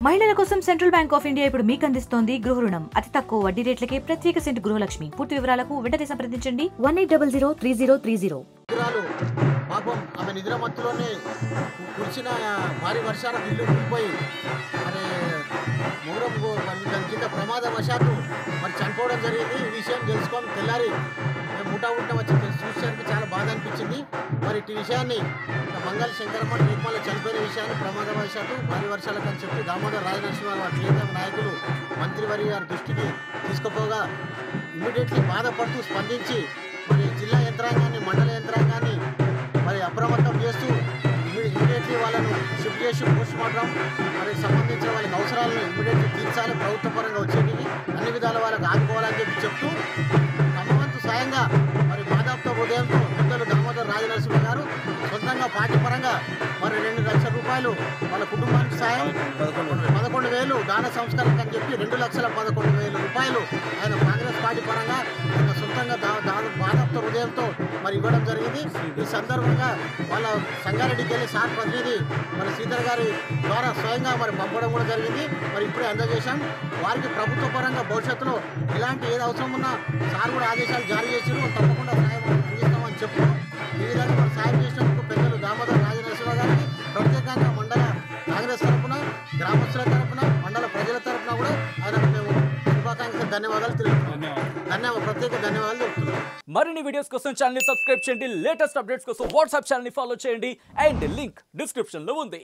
మహిళల కోసం central bank of India ఇప్పుడు మీకు అందిస్తోంది గృహ రుణం. అతి తక్కువ వడ్డీ రేట్లకే ప్రత్యేక సెంటు గృహలక్ష్మి. పూర్తి వివరాలకు వెంటనే సంప్రదించండి 18003030. పాపం ఆమె నిద్ర మత్తులోనే కురిసిన భారీ వర్షాలకు ఇల్లు కూలిపోయి మరి మూరం దాని కింద ప్రమాదవశాత్తు మరి చనిపోవడం జరిగింది. ఈ విషయం తెలుసుకొని తెల్లారి మేము ముఠా వచ్చి చూసేందుకు చాలా బాధ అనిపించింది. మరి ఈ విషయాన్ని మంగళ శంకరమ్మ రేపల్ల చనిపోయిన విషయాన్ని ప్రమాదవశాత్తు భారీ వర్షాలకు అని చెప్పి దామోదర్ రాజనరసింహ వారి కేంద్ర నాయకులు మంత్రివర్య గారి దృష్టికి తీసుకుపోగా ఇమ్మీడియట్లీ బాధపడుతూ స్పందించి మరి జిల్లా యంత్రాంగాన్ని మండల యంత్రాంగాన్ని మరి అప్రమత్తం చేస్తూ ఇమ్మీడియట్లీ వాళ్ళను షిఫ్ట్ చేసి పోస్ట్ మార్టం మరి సంబంధించిన వాళ్ళకి అవసరాలను ఇమ్మీడియట్లీ తీర్చాలి, ప్రభుత్వ పరంగా వచ్చేవి అన్ని విధాల వాళ్ళకి ఆదుకోవాలని చెప్పి చెప్తూ తమ వంతు సాయంగా మరి బాధాప్త హృదయంతో పెద్దలు దామోదర్ రాజనరసింహ గారు సొంతంగా పార్టీ పరంగా మరి 2 లక్షల రూపాయలు వాళ్ళ కుటుంబానికి సాయం 11,000 దాన సంస్కరణకు అని చెప్పి 2,11,000 రూపాయలు ఆయన కాంగ్రెస్ పార్టీ పరంగా ఆయన సొంతంగా బాధాప్త హృదయంతో మరి ఇవ్వడం జరిగింది. ఈ సందర్భంగా వాళ్ళ సంగారెడ్డికి వెళ్ళి సార్ ప్రతినిధి మరి శ్రీధర్ గారి ద్వారా స్వయంగా మరి పంపడం కూడా జరిగింది. మరి ఇప్పుడే అందజేశాం. వారికి ప్రభుత్వ పరంగా భవిష్యత్తులో ఎలాంటి ఏది అవసరం ఉన్నా సార్ కూడా ఆదేశాలు జారీ చేసారు, తప్పకుండా సాయం అందిస్తామని చెప్పు ఈ విధంగా మరి సాయం చేసినందుకు పెద్దలు దామోదర్ రాజనరసింహ గారికి ప్రత్యేకంగా మండల కాంగ్రెస్ తరఫున, గ్రామస్తుల తరఫున, మండల ప్రజల తరఫున కూడా ఆయనకు మేము శుభాకాంక్షలు ధన్యవాదాలు తెలుపుతున్నాం. ప్రత్యేక ధన్యవాదాలు తెలుపుతున్నాం. మరిన్ని వీడియోస్ కోసం ఛానల్ ని సబ్స్క్రైబ్ చేయండి. లేటెస్ట్ అప్డేట్స్ కోసం వాట్సాప్ ఛానల్ ని ఫాలో చేయండి. అండ్ లింక్ డిస్క్రిప్షన్ లో ఉంది.